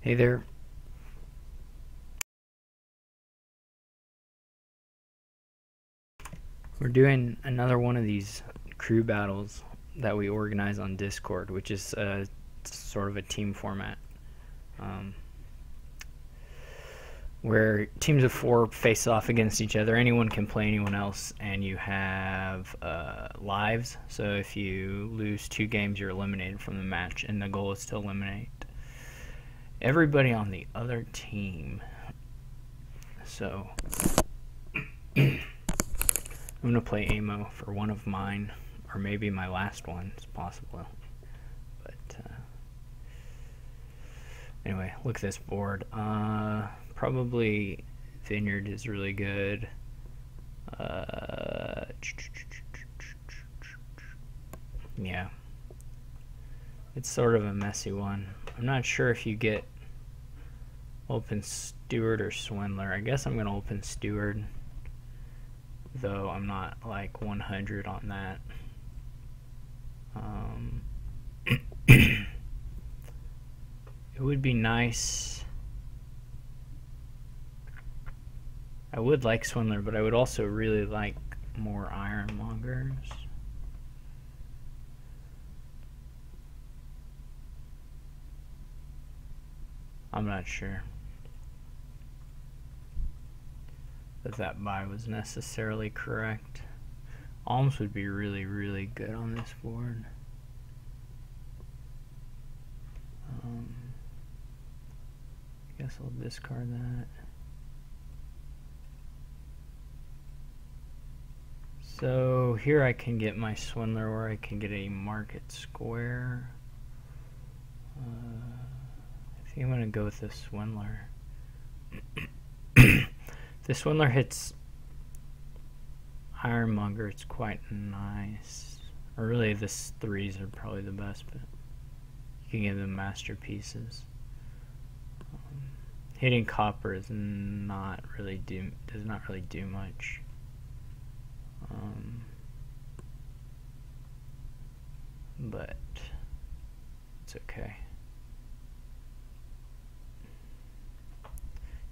Hey there. We're doing another one of these crew battles that we organize on Discord, which is sort of a team format. Where teams of 4 face off against each other. Anyone can play anyone else, and you have lives. So if you lose 2 games, you're eliminated from the match, and the goal is to eliminate everybody on the other team. So I'm going to play Amo for one of mine, or maybe my last one. It's possible. But anyway, look at this board. Probably Vineyard is really good. Yeah. It's sort of a messy one. I'm not sure if you get open Steward or Swindler. I guess I'm going to open Steward, though I'm not like 100 on that. It would be nice. I would like Swindler, but I would also really like more Ironmongers. I'm not sure that buy was necessarily correct. Alms would be really, really good on this board. Guess I'll discard that. So here I can get my Swindler, or I can get a Market Square. I think I'm going to go with the Swindler. The Swindler hits Ironmonger, it's quite nice. Or really, the 3s are probably the best, but you can give them masterpieces. Hitting copper is not really does not really do much. But it's okay.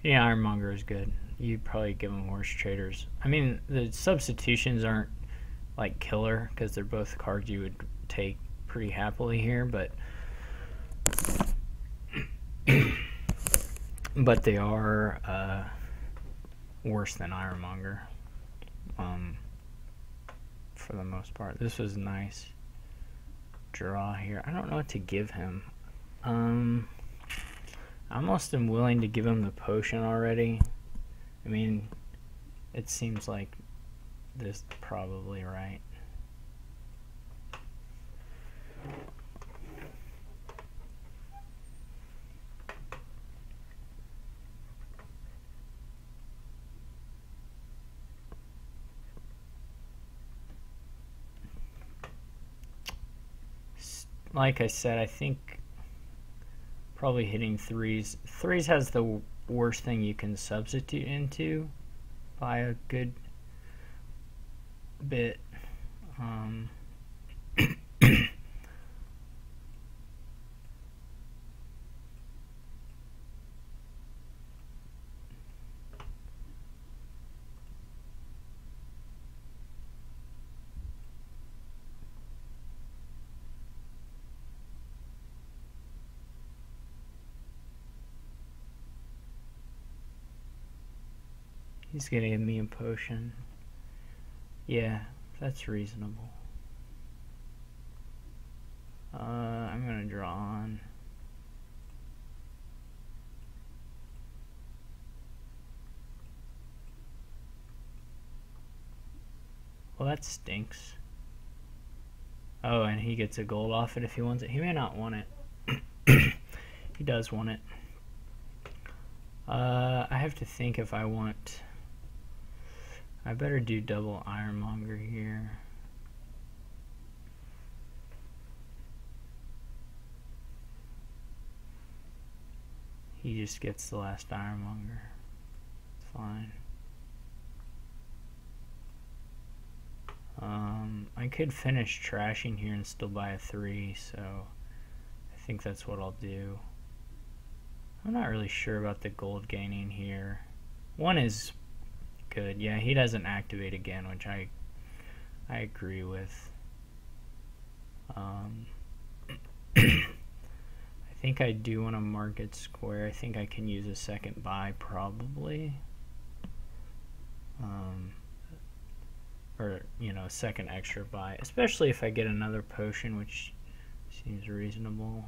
Yeah, Ironmonger is good. You'd probably give them Horse Traders. I mean, the substitutions aren't like killer because they're both cards you would take pretty happily here, but but they are worse than Ironmonger for the most part. This was nice draw here. I don't know what to give him. I almost am willing to give him the potion already. I mean, it seems like this is probably right. Like I said, I think probably hitting 3s. 3s has the worst thing you can substitute into by a good bit. He's gonna give me a potion. Yeah, that's reasonable. I'm gonna draw on. Well, that stinks. Oh, and he gets a gold off it if he wants it. He may not want it. He does want it. I have to think if I want... I better do double Ironmonger here. He just gets the last Ironmonger. It's fine. I could finish trashing here and still buy a 3, so think that's what I'll do. I'm not really sure about the gold gaining here. 1 is good. Yeah, he doesn't activate again, which I agree with. I think I do want to market square. I think I can use a second buy probably. Or, you know, a second extra buy, especially if I get another potion, which seems reasonable.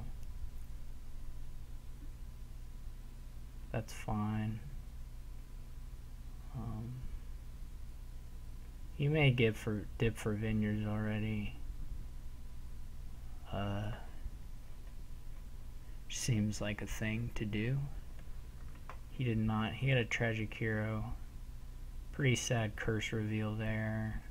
That's fine. You may dip for vineyards already. Seems like a thing to do. He did not. He had a tragic hero. Pretty sad curse reveal there.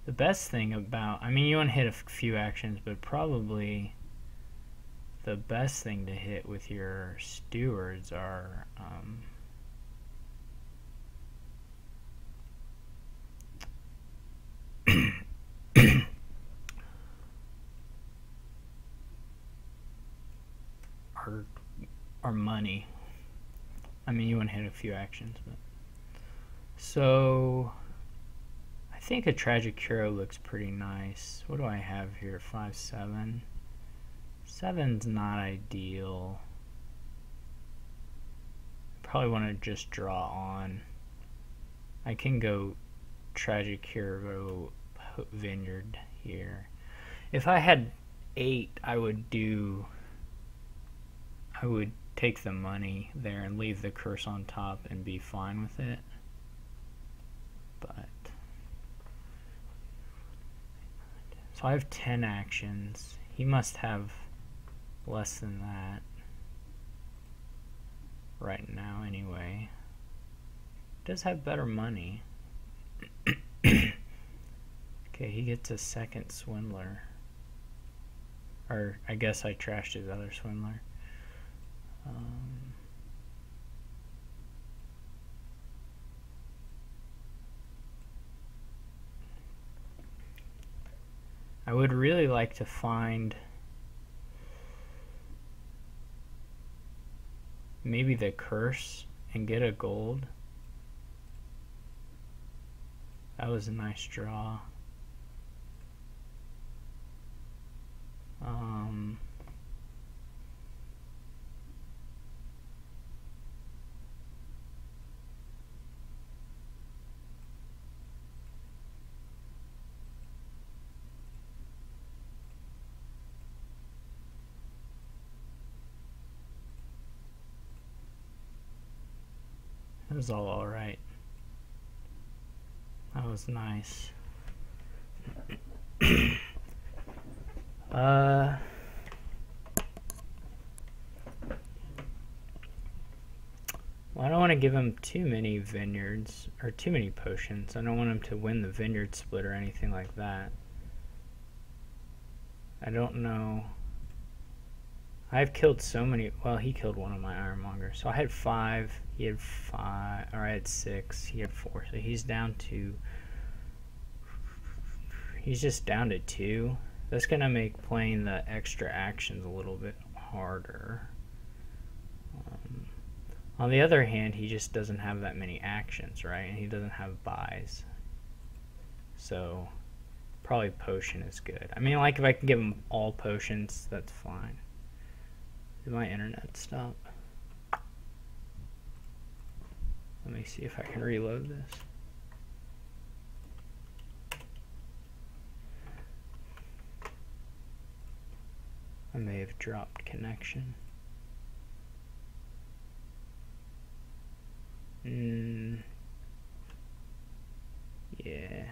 The best thing about, I mean, you want to hit a few actions, but probably the best thing to hit with your stewards are our money. I mean, you want to hit a few actions, but so I think a tragic hero looks pretty nice. What do I have here? 5/7. 7's not ideal. Probably want to just draw on. I can go tragic hero vineyard here. If I had 8, I would take the money there and leave the curse on top and be fine with it. But so I have 10 actions. He must have less than that right now anyway. Does have better money. Okay, he gets a second swindler. Or I guess I trashed his other swindler. I would really like to find maybe the curse and get a gold. That was a nice draw. It was all right. That was nice. Well, I don't want to give him too many vineyards or too many potions. I don't want him to win the vineyard split or anything like that. I don't know. I've killed so many. Well, he killed one of my ironmongers. So I had 5. He had 5. Or I had 6. He had 4. So he's down to. He's just down to 2. That's going to make playing the extra actions a little bit harder. On the other hand, he just doesn't have that many actions, right? And he doesn't have buys. So probably potion is good. I mean, like if I can give him all potions, that's fine. Did my internet stop? Let me see if I can reload this. I may have dropped connection. Yeah.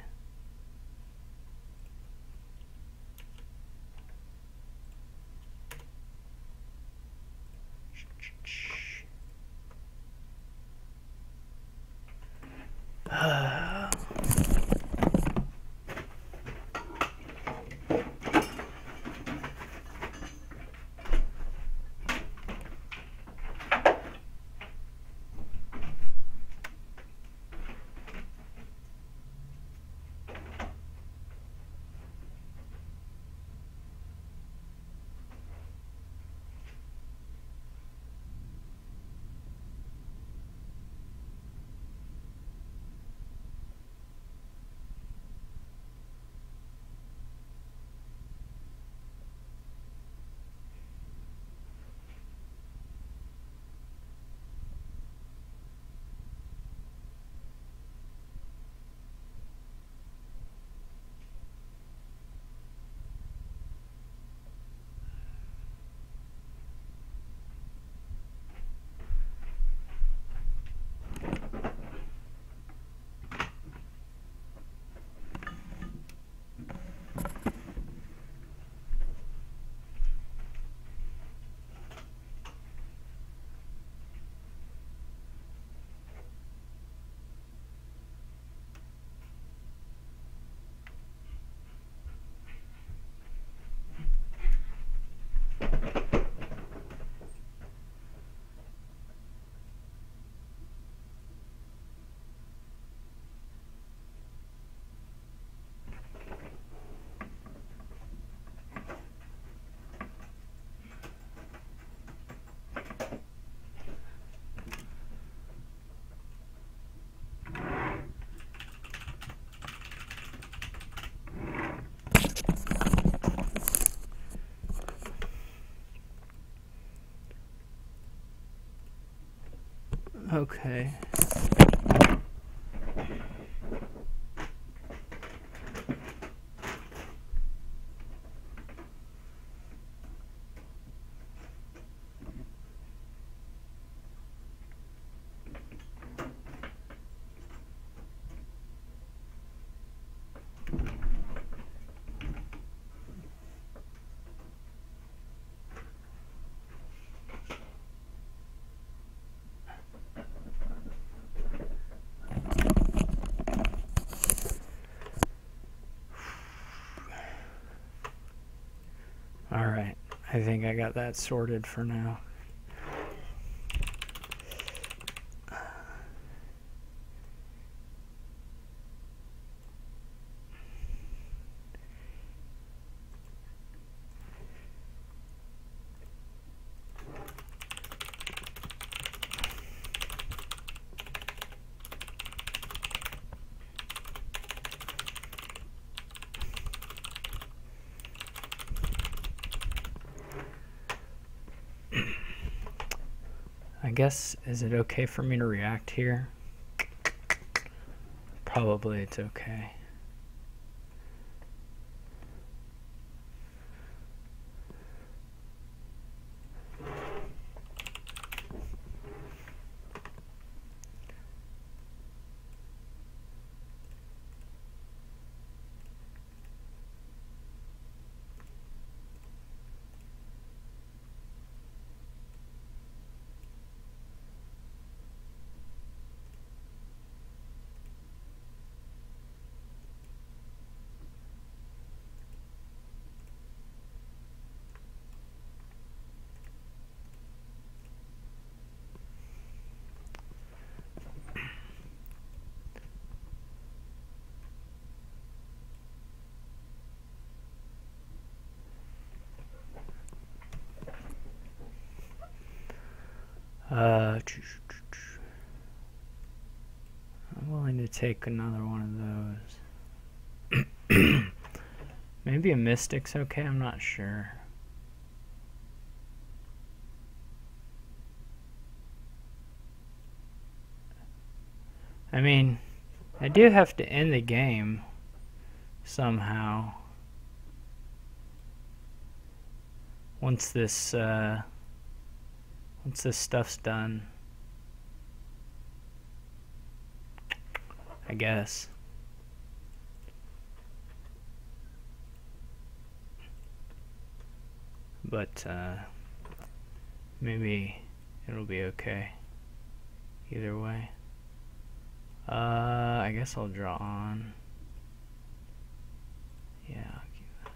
Okay. Alright, I think I got that sorted for now. I guess, is it okay for me to react here? Probably it's okay. I'm willing to take another one of those. Maybe a mystic's okay, I'm not sure. I mean, I do have to end the game somehow. Once this stuff's done, I guess. But maybe it'll be okay either way. I guess I'll draw on. Yeah, I'll keep that.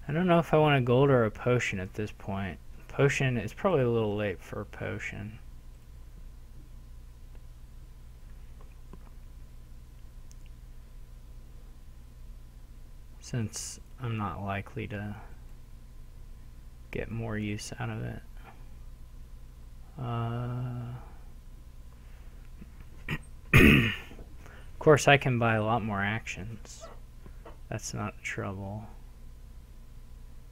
I don't know if I want a gold or a potion at this point. Potion is probably a little late for a potion. Since I'm not likely to get more use out of it. Of course, I can buy a lot more actions. That's not trouble.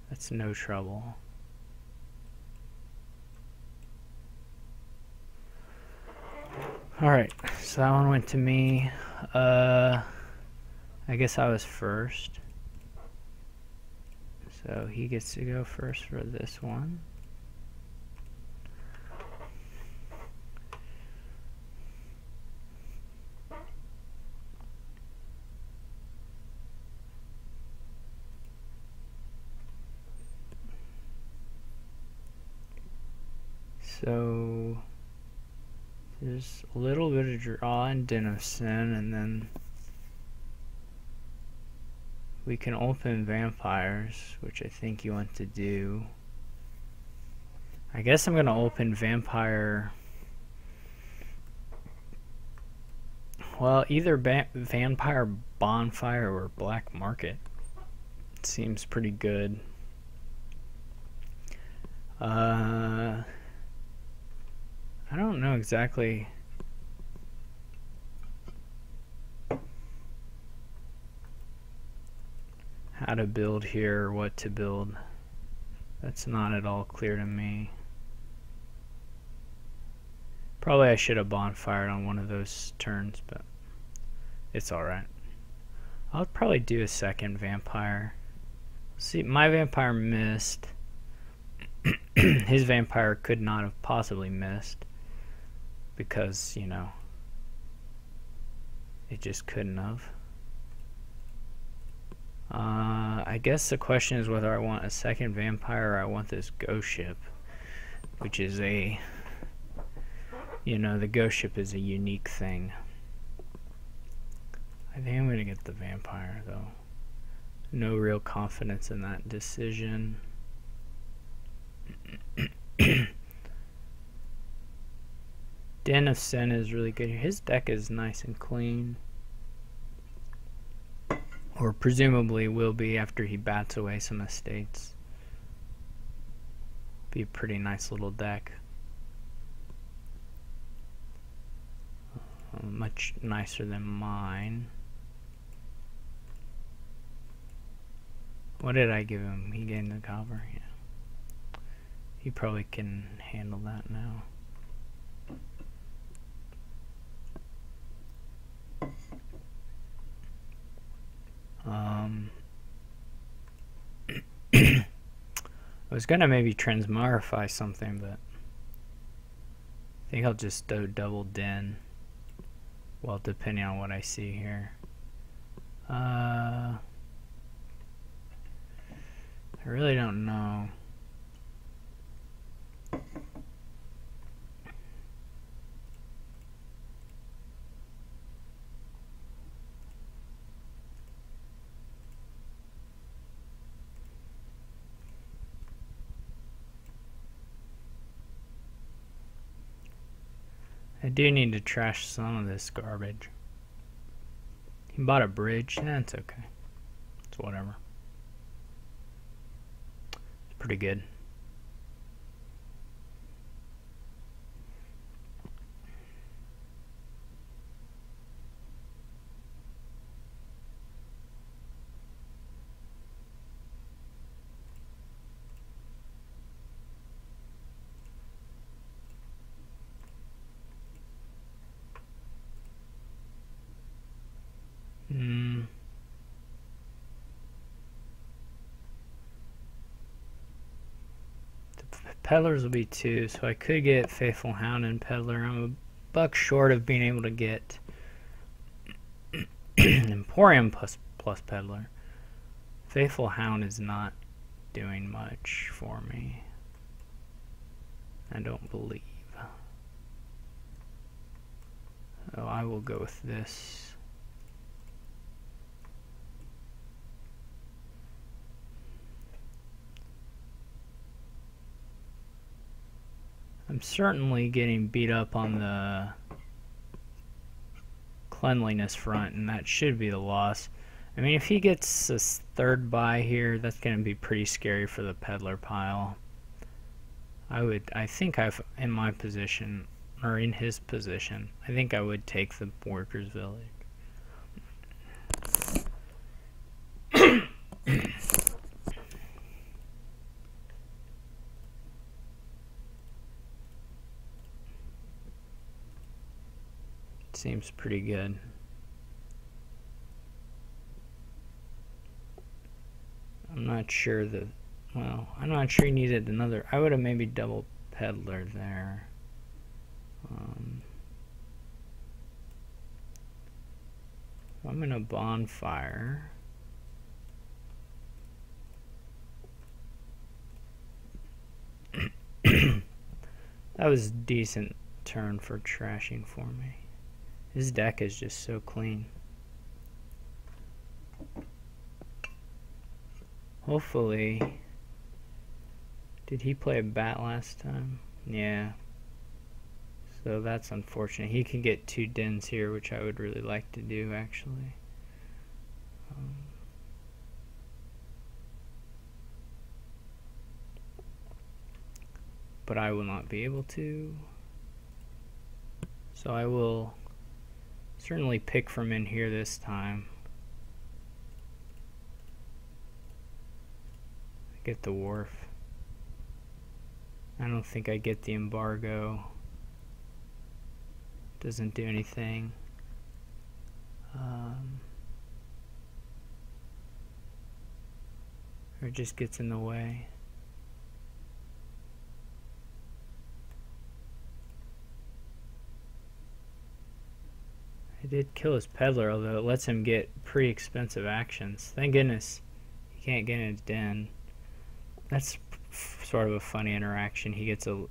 That's no trouble. Alright, so that one went to me. I guess I was first. So he gets to go first for this one. So there's a little bit of draw and Den of Sin, and then we can open vampires, which I think you want to do. I guess I'm going to open vampire. Well, either vampire bonfire or black market. It seems pretty good. I don't know exactly. to build here or what to build. That's not at all clear to me. Probably I should have bonfired on one of those turns, but it's alright. I'll probably do a second vampire. See, my vampire missed. His vampire could not have possibly missed because, you know, it just couldn't have. I guess the question is whether I want a second vampire or I want this ghost ship, which is a, you know, the ghost ship is a unique thing. I think I'm going to get the vampire, though. No real confidence in that decision. Den of Sin is really good here. His deck is nice and clean. Or presumably will be after he bats away some estates. Be a pretty nice little deck. Much nicer than mine. What did I give him? He gained the copper? Yeah. He probably can handle that now. I was gonna maybe transmogrify something, but I think I'll just do double den. Well, depending on what I see here. I really don't know. I do need to trash some of this garbage. He bought a bridge. That's okay. It's whatever. It's pretty good. Peddlers will be 2, so I could get Faithful Hound and Peddler. I'm a buck short of being able to get Emporium plus Peddler. Faithful Hound is not doing much for me, I don't believe. So I will go with this. I'm certainly getting beat up on the cleanliness front, and that should be the loss. I mean, if he gets a third buy here, that's going to be pretty scary for the Peddler pile. I think in my position, or in his position, I think I would take the Workers' Village. Seems pretty good. I'm not sure that, well, I'm not sure he needed another. I would have maybe double Peddler there. I'm in a bonfire. That was a decent turn for trashing for me. His deck is just so clean. Hopefully, did he play a bat last time? Yeah. So that's unfortunate. He can get 2 dens here, which I would really like to do, actually. But I will not be able to. So I will certainly pick from in here this time. get the wharf. I don't think I get the embargo. Doesn't do anything. Or it just gets in the way. I did kill his peddler, although it lets him get pretty expensive actions. Thank goodness he can't get in his den. That's sort of a funny interaction. He gets a...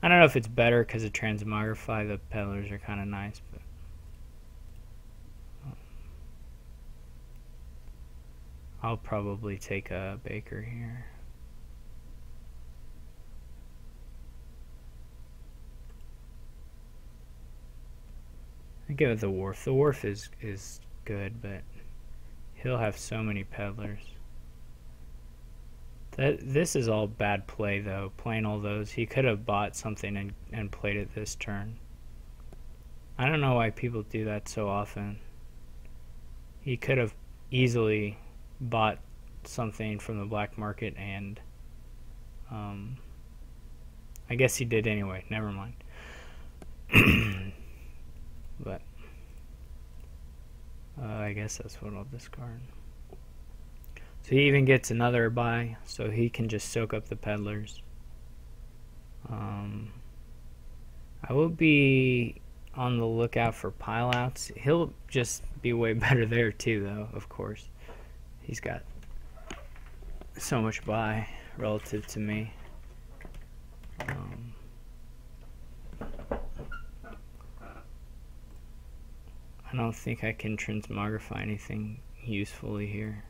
I don't know if it's better because of transmogrify. The peddlers are kind of nice, but... I'll probably take a baker here. I give it the wharf. The wharf is good, but he'll have so many peddlers. This is all bad play, though. Playing all those, he could have bought something and played it this turn. I don't know why people do that so often. He could have easily bought something from the black market, and I guess he did anyway. Never mind. But I guess that's what I'll discard. So he even gets another buy, so he can just soak up the peddlers. I will be on the lookout for pileouts. He'll just be way better there too, though, of course. He's got so much buy relative to me. I don't think I can transmogrify anything usefully here.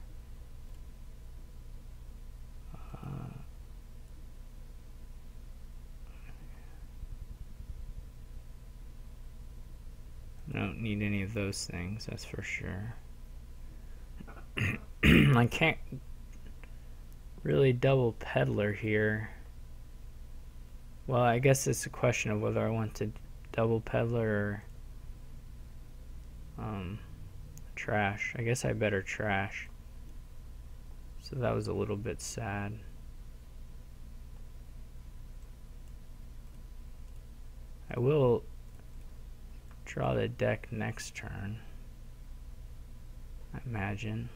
I don't need any of those things, that's for sure. I can't really double peddler here. Well, I guess it's a question of whether I want to double peddler or trash. I guess I better trash. So that was a little bit sad. I will draw the deck next turn, I imagine.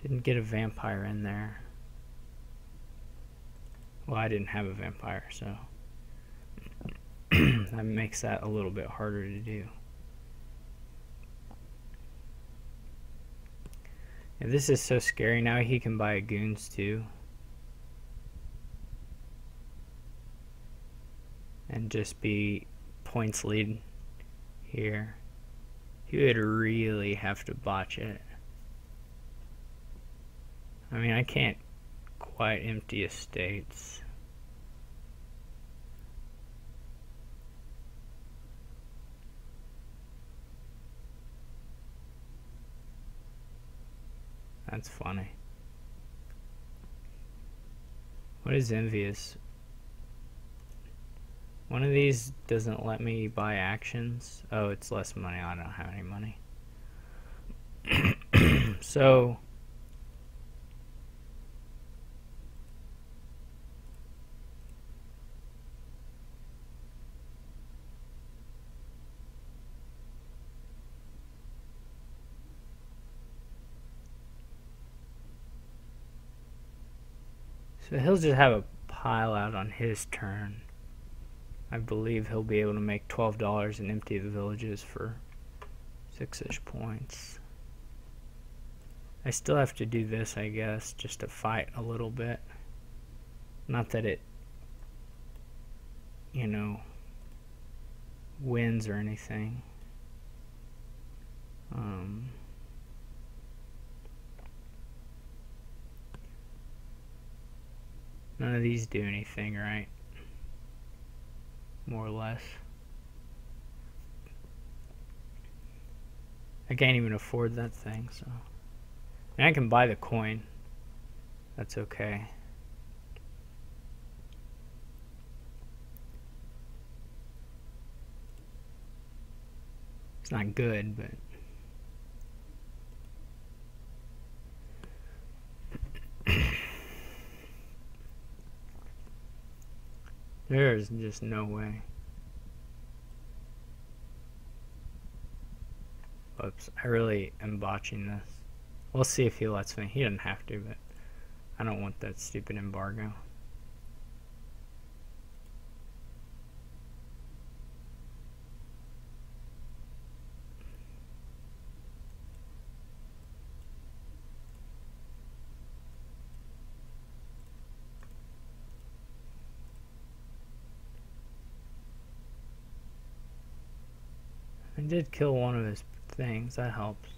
Didn't get a vampire in there. Well, I didn't have a vampire, so that makes that a little bit harder to do. And this is so scary. Now he can buy goons too. And just be points lead here. He would really have to botch it. I mean, I can't quite empty estates. That's funny. What is envious? One of these doesn't let me buy actions. Oh, it's less money. I don't have any money. So he'll just have a pile out on his turn. I believe he'll be able to make $12 and empty the villages for 6-ish points. I still have to do this, I guess, just to fight a little bit. Not that it, you know, wins or anything. None of these do anything, right? More or less. I can't even afford that thing, so. And I can buy the coin. That's okay. It's not good, but There's just no way. Oops, I really am botching this. We'll see if he lets me. He doesn't have to, but I don't want that stupid embargo. I did kill one of his things, that helps.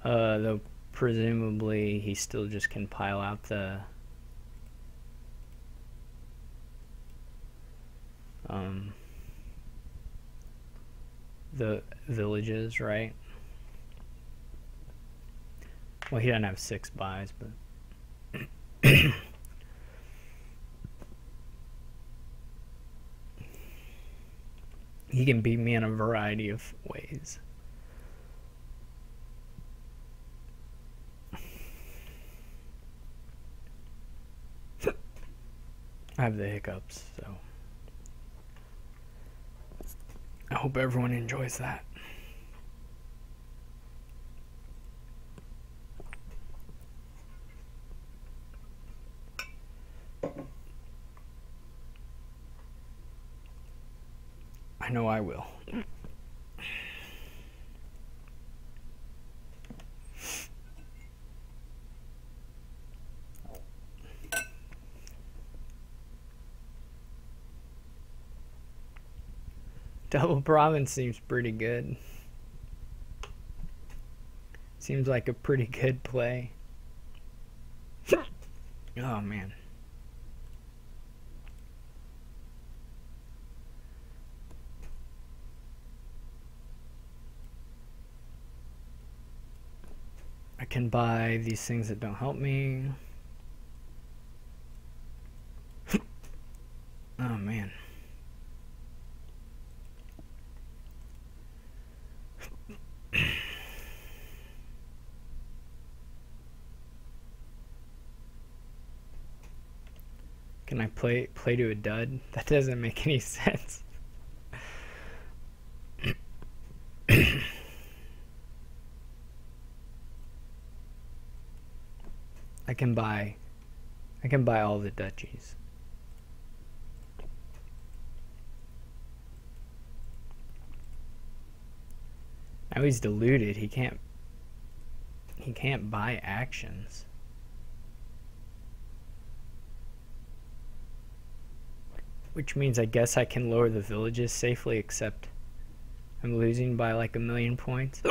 Though presumably he still just can pile out the villages, right? Well, he doesn't have 6 buys, but he can beat me in a variety of ways. I have the hiccups, so I hope everyone enjoys that. I know I will. Double province seems pretty good. Seems like a pretty good play. Oh man. I can buy these things that don't help me. Oh man. Can I play to a dud? That doesn't make any sense. I can buy all the duchies. Now he's diluted. He can't buy actions. Which means I guess I can lower the villages safely, except I'm losing by like 1,000,000 points.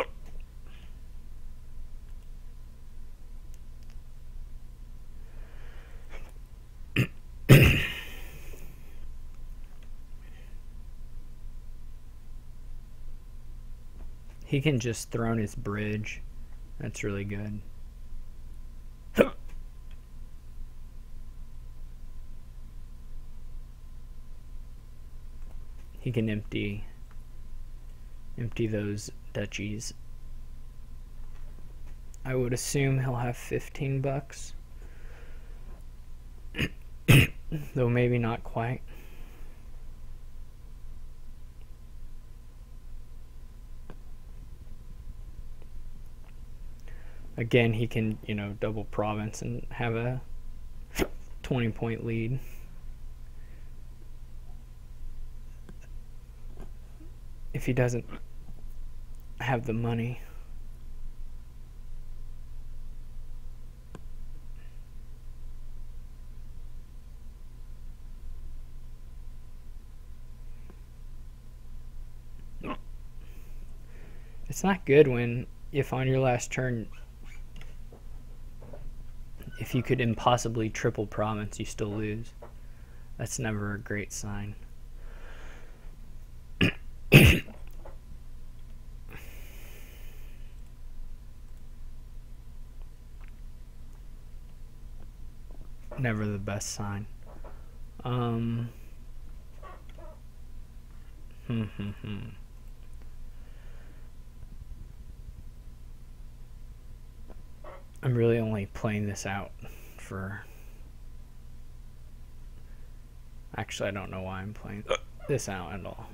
He can just throne his bridge. That's really good. He can empty those duchies. I would assume he'll have 15 bucks. Though maybe not quite. Again, he can, double province and have a 20-point lead. If he doesn't have the money. It's not good when, if on your last turn, if you could impossibly triple province, you still lose. That's never a great sign. never the best sign. I'm really only playing this out for... Actually, I don't know why I'm playing this out at all.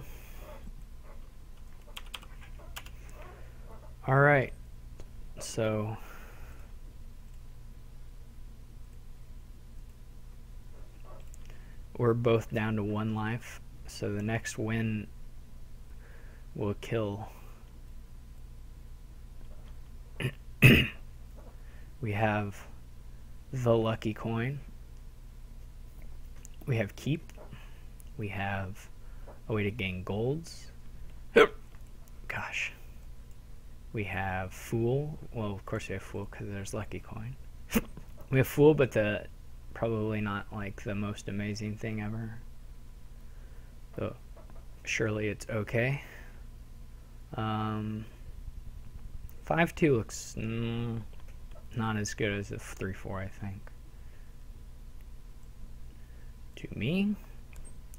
Alright, so... we're both down to 1 life, so the next win will kill. We have the lucky coin. We have keep. We have a way to gain golds. Gosh. We have fool. Well, of course we have fool because there's lucky coin. We have fool, but the probably not like the most amazing thing ever. So surely it's okay. 5-2 looks not as good as a 3-4, I think. To me,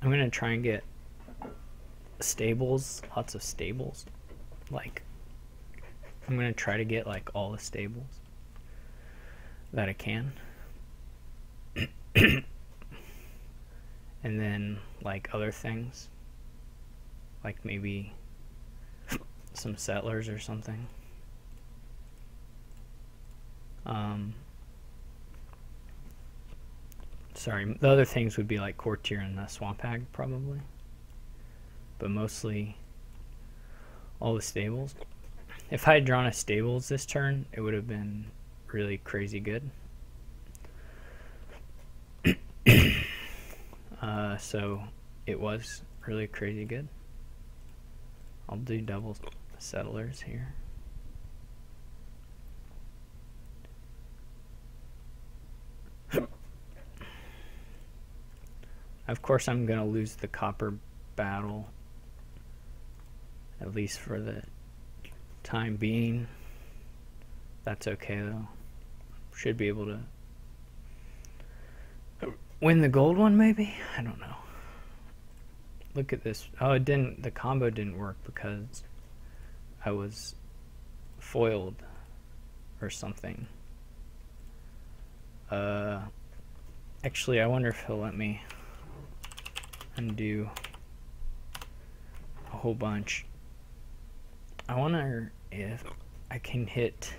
I'm gonna try and get stables, lots of stables. Like, I'm gonna try to get like all the stables that I can. And then like other things, like maybe some settlers or something. Sorry, the other things would be like courtier and the swamp hag probably, but mostly all the stables. If I had drawn a stables this turn, it would have been really crazy good. So it was really crazy good. I'll do double settlers here. Of course I'm gonna lose the copper battle, at least for the time being. That's okay though. Should be able to win the gold one maybe? I don't know. Look at this. Oh, it didn't, the combo didn't work because I was foiled or something. Actually, I wonder if he'll let me undo a whole bunch. I wonder if I can hit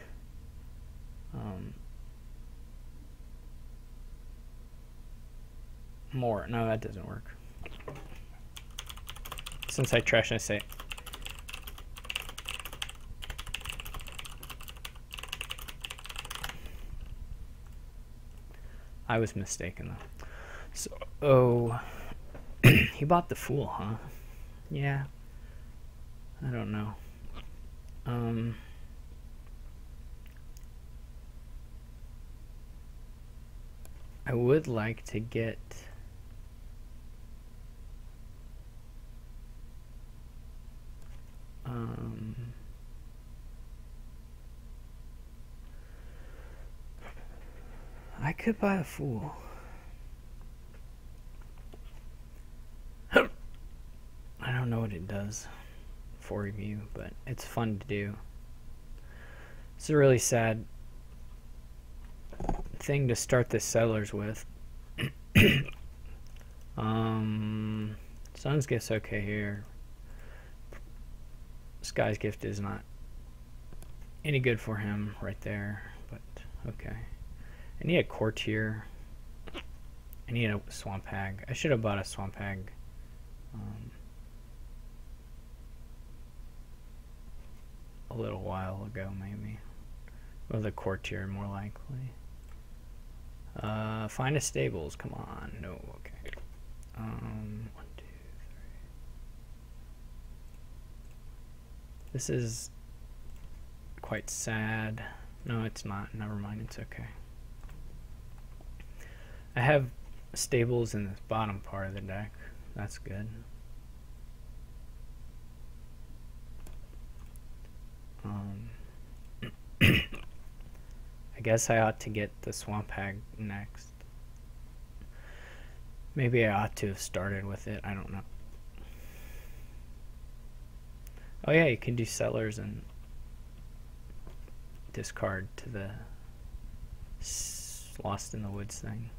more. No, that doesn't work. Since I trash, I say I was mistaken though. So, oh, he bought the fool, huh? Yeah. I don't know. I would like to get I could buy a fool. I don't know what it does for review, but it's fun to do. It's a really sad thing to start the settlers with. Sun's Gift's okay here. Sky's Gift is not any good for him right there, but okay. I need a courtier. I need a swamp hag. I should have bought a swamp hag. A little while ago, maybe. Or the courtier, more likely. Find a stables. Come on. No. Okay. 1, 2, 3. This is quite sad. No, it's not. Never mind. It's okay. I have stables in this bottom part of the deck. That's good. I guess I ought to get the swamp hag next. Maybe I ought to have started with it. I don't know. Oh yeah, you can do settlers and discard to the Lost in the Woods thing.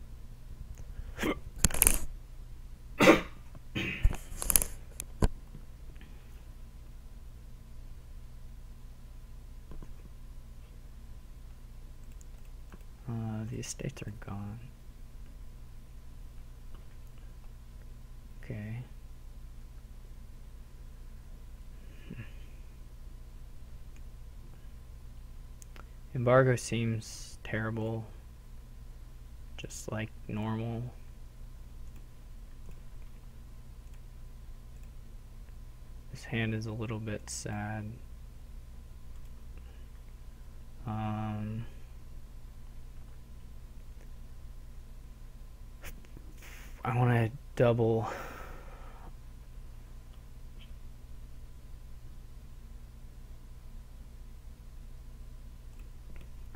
The estates are gone. Okay. Embargo seems terrible, just like normal. This hand is a little bit sad. I want to double.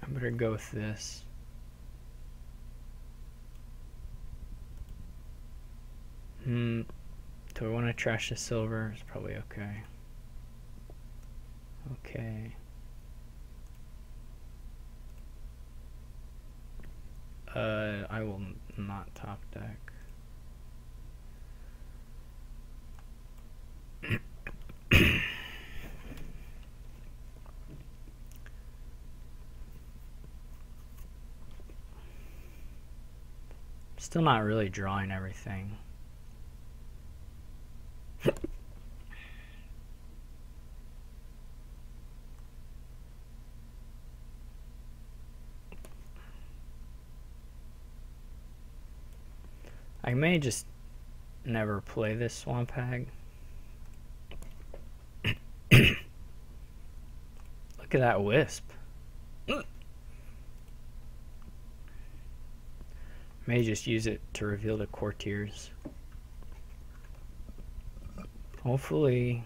I better go with this. Do I want to trash the silver? It's probably okay. Okay. I will not top deck. Still not really drawing everything. I may just never play this Swamp Hag. Look at that wisp. May just use it to reveal the courtiers. Hopefully.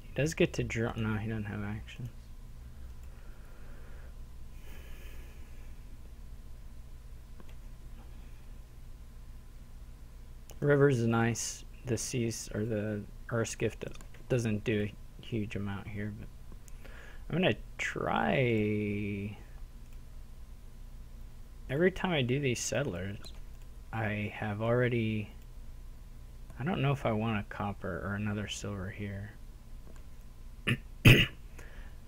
He does get to draw. No, he doesn't have actions. Rivers is nice. The seas or the Earth's Gift doesn't do a huge amount here, but I'm gonna try. Every time I do these settlers, I have already. I don't know if I want a copper or another silver here.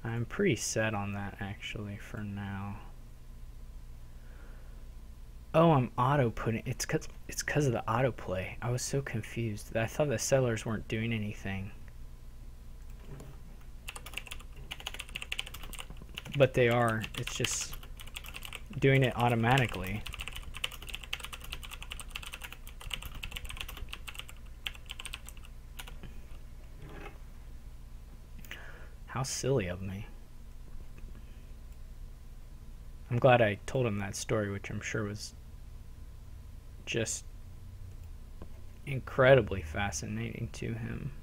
I'm pretty set on that actually for now. Oh, I'm auto putting. It's cause of the autoplay. I was so confused. I thought the settlers weren't doing anything. But they are. It's just doing it automatically. How silly of me. I'm glad I told him that story, which I'm sure was just incredibly fascinating to him.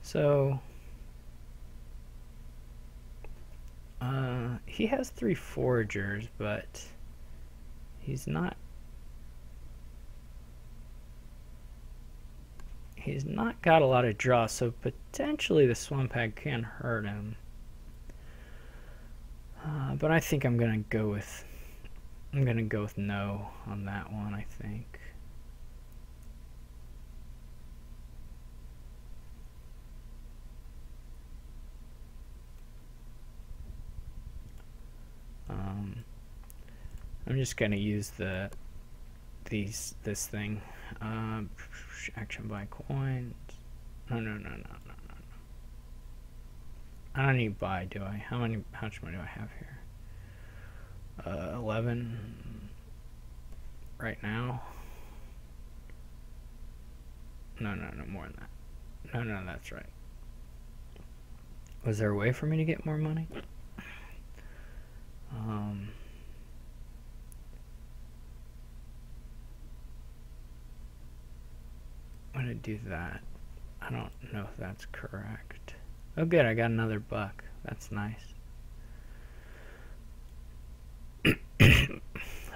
So he has 3 foragers, but he's not got a lot of draw, so potentially the Swamp Hag can hurt him. But I think I'm gonna go with no on that one, I think. I'm just gonna use this thing. Action buy coins. No. I don't need buy, do I? How much money do I have here? 11 right now. No, more than that. No, that's right. Was there a way for me to get more money? What gotta do that. I don't know if that's correct. Oh good, I got another buck. That's nice.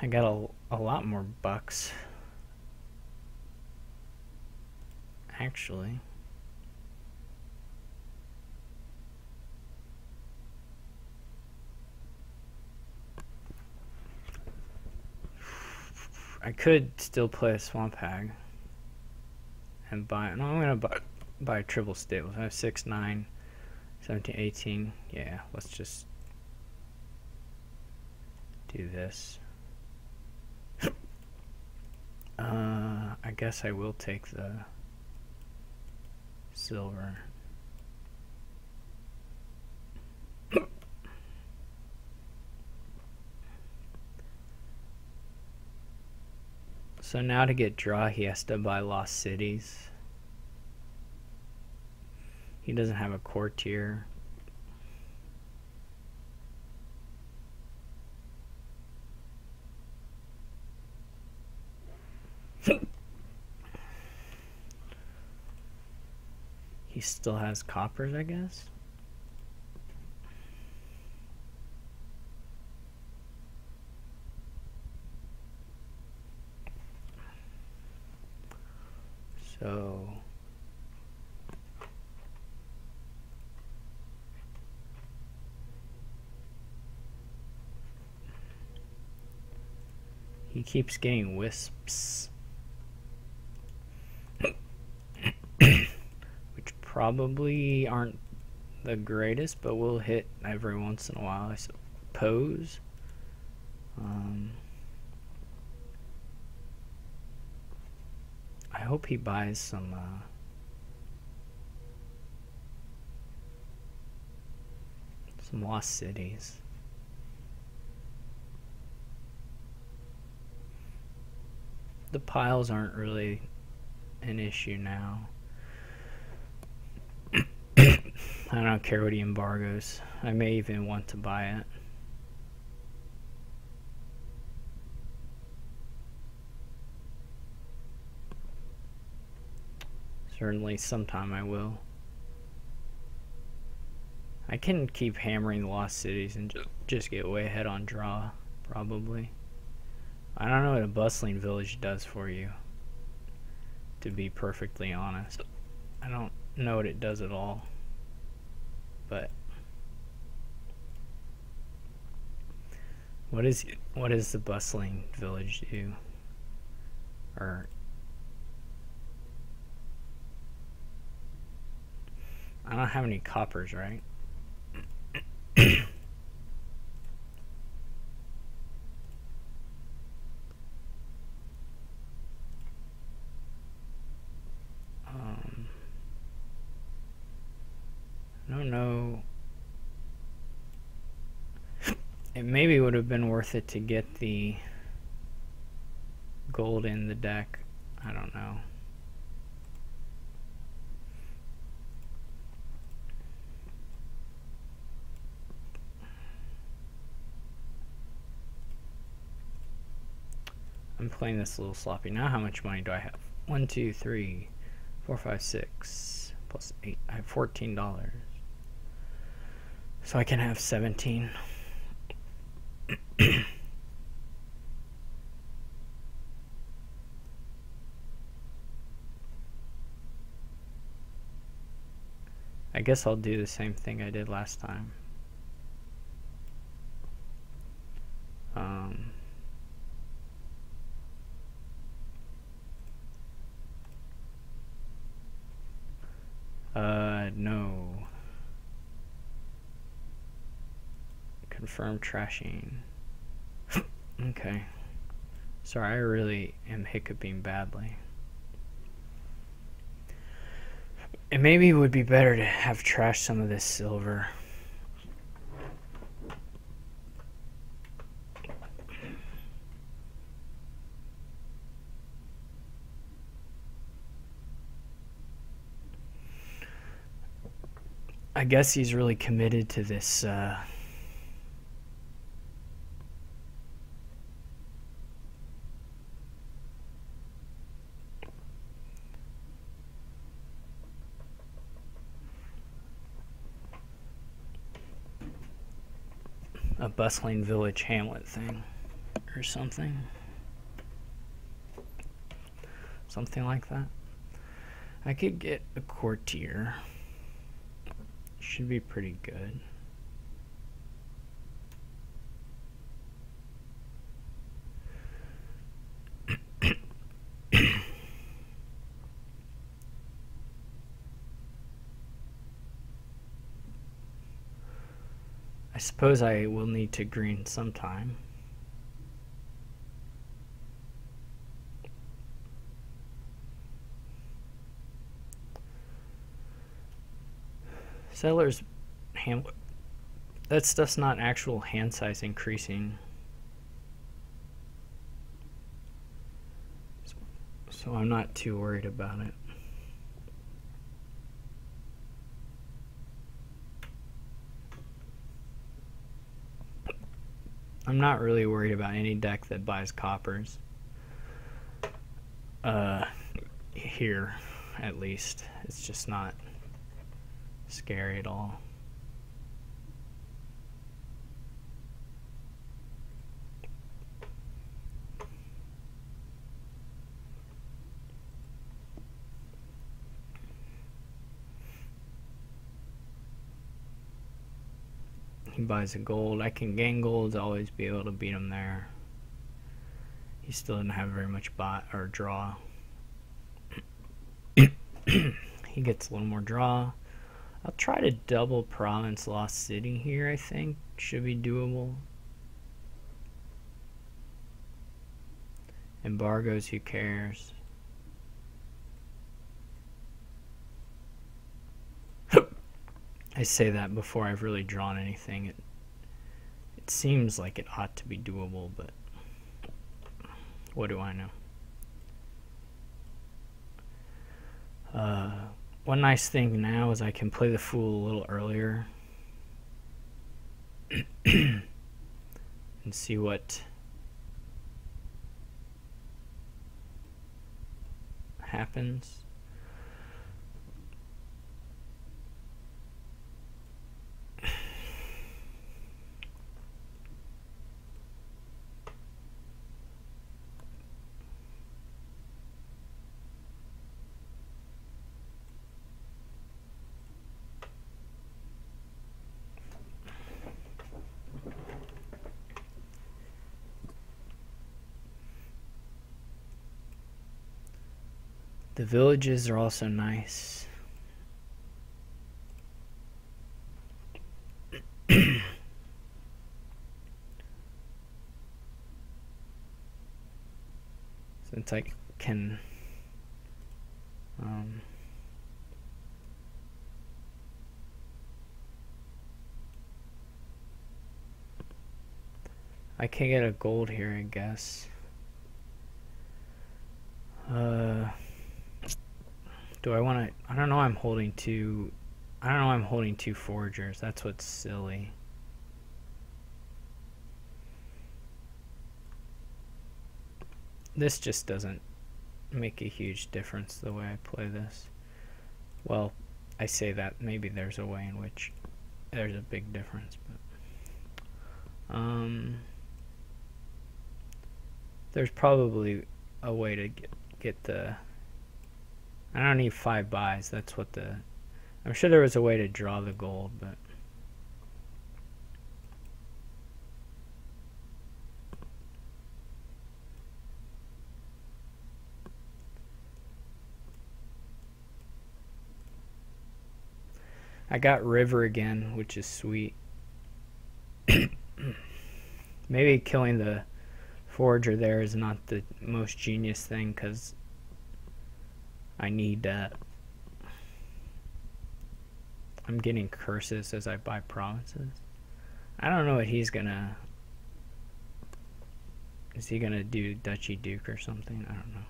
I got a lot more bucks. Actually. I could still play a swamp hag and buy. No, I'm gonna buy triple stables. I have 6, 9, 17, 18. Yeah, let's just do this. I guess I will take the silver. So now to get draw, he has to buy Lost Cities. He doesn't have a courtier. He still has coppers, I guess. So he keeps getting wisps, which probably aren't the greatest, but will hit every once in a while, I suppose. I hope he buys some Lost Cities. The piles aren't really an issue now. I don't care what he embargoes. I may even want to buy it. Certainly sometime I will. I can keep hammering the Lost Cities and just get way ahead on draw, probably. I don't know what a bustling village does for you, to be perfectly honest. I don't know what it does at all. But what does the bustling village do? Or I don't have any coppers, right? I don't know. It maybe would have been worth it to get the gold in the deck. I don't know. I'm playing this a little sloppy. Now how much money do I have? 1, 2, 3, 4, 5, 6 plus 8. I have $14. So I can have 17. I guess I'll do the same thing I did last time. No. Confirm trashing. Okay. Sorry, I really am hiccuping badly. And maybe it would be better to have trashed some of this silver. I guess he's really committed to this a bustling village hamlet thing or something. Something like that. I could get a courtier. Should be pretty good. I suppose I will need to green sometime. Seller's hamlet. That stuff's not actual hand size increasing. So I'm not too worried about it. I'm not really worried about any deck that buys coppers. Here, at least. It's just not scary at all. He buys a gold. I can gain golds, always be able to beat him there. He still didn't have very much bot or draw. He gets a little more draw. I'll try to double Province Lost City here, I think. Should be doable. Embargoes, who cares? I say that before I've really drawn anything. It seems like it ought to be doable, but what do I know? One nice thing now is I can play the Fool a little earlier and see what happens. The villages are also nice. Since I can I can get a gold here, I guess. Do I want to? I don't know. I'm holding two. I don't know. I'm holding two foragers. That's what's silly. This just doesn't make a huge difference the way I play this. Well, I say that maybe there's a way in which there's a big difference, but there's probably a way to get the. I don't need 5 buys. That's what the. I'm sure there was a way to draw the gold, but. I got river again, which is sweet. Maybe killing the forager there is not the most genius thing, because I need I'm getting curses as I buy provinces. I don't know what he's gonna. Is he gonna do Duchy Duke or something? I don't know.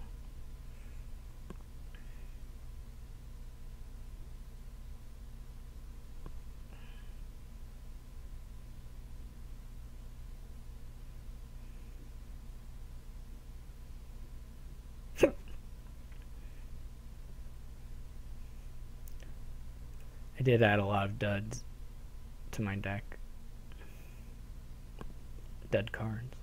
I did add a lot of duds to my deck. dead cards.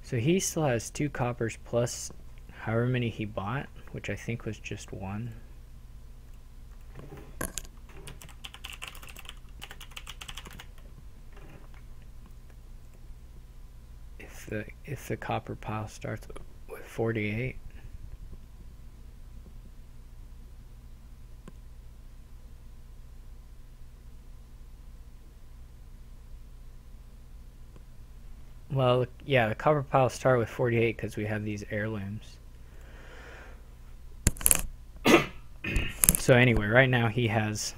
So he still has 2 coppers plus however many he bought, which I think was just 1. If the copper pile starts with 48. Well, yeah, the copper piles start with 48 because we have these heirlooms. So anyway, right now he has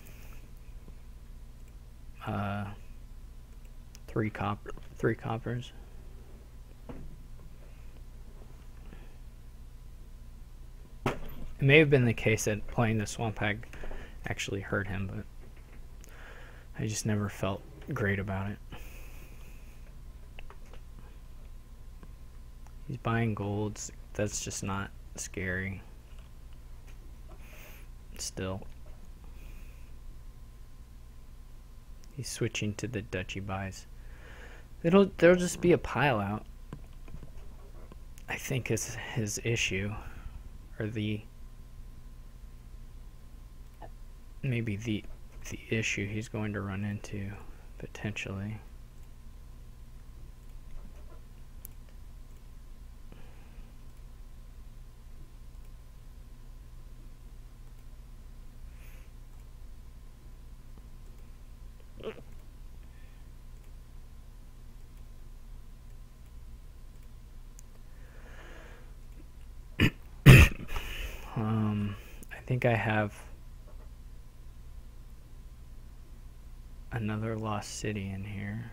3 coppers. It may have been the case that playing the swamp hag actually hurt him, but I just never felt great about it. He's buying golds. That's just not scary. Still. He's switching to the duchy buys. There'll just be a pile out, I think, is his issue. Or maybe the issue he's going to run into, potentially. I think I have another lost city in here.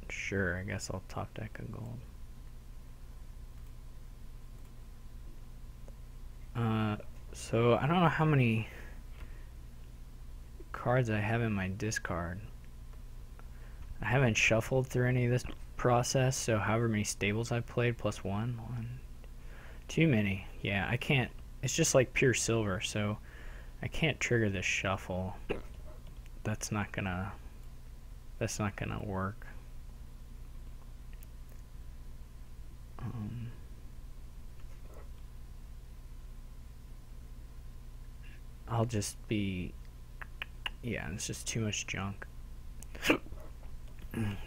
Sure, I guess I'll top deck a gold. So I don't know how many cards I have in my discard. I haven't shuffled through any of this process, so however many stables I've played plus 1. Too many. Yeah, I can't. It's just like pure silver, so I can't trigger this shuffle. That's not gonna work. I'll just be, yeah, it's just too much junk.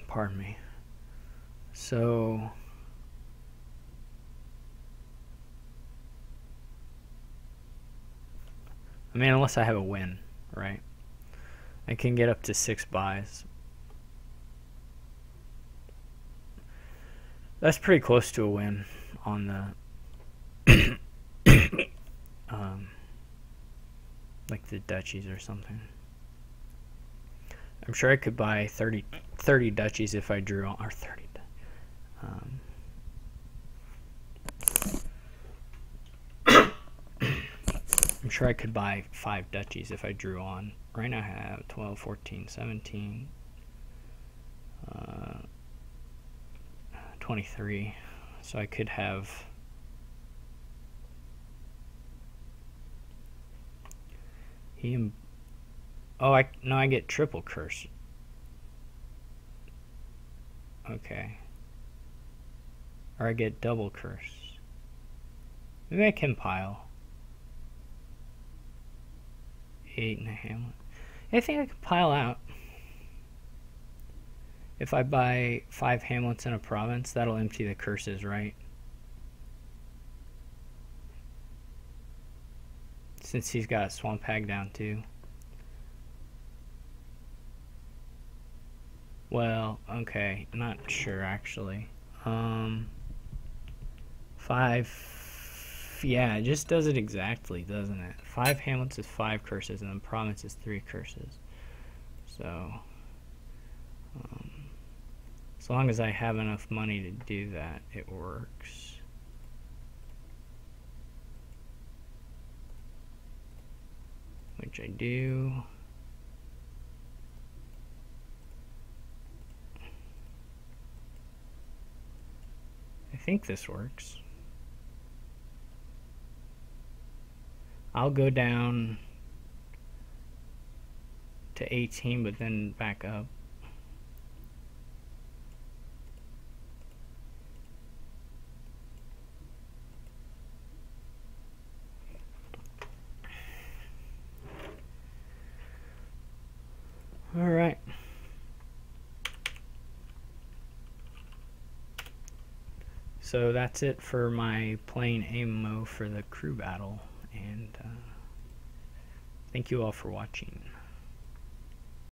Pardon me. So I mean, unless I have a win, right? I can get up to 6 buys. That's pretty close to a win on the like the duchies or something. I'm sure I could buy 30 duchies if I drew on, or 30. I'm sure I could buy 5 duchies if I drew on. Right now I have 12, 14, 17, 23. So I could have I get triple curse. Okay. Or I get double curse. Maybe I can pile 8 and a hamlet. I think I could pile out. If I buy 5 hamlets in a province, that'll empty the curses, right? Since he's got swamp hag down too. Well, okay, not sure actually. 5, yeah, it just does it exactly, doesn't it? 5 hamlets is 5 curses, and then province is 3 curses. So, as long as I have enough money to do that, it works. Which I do. I think this works. I'll go down to 18, but then back up. All right. So that's it for my playing ammo for the crew battle, and thank you all for watching.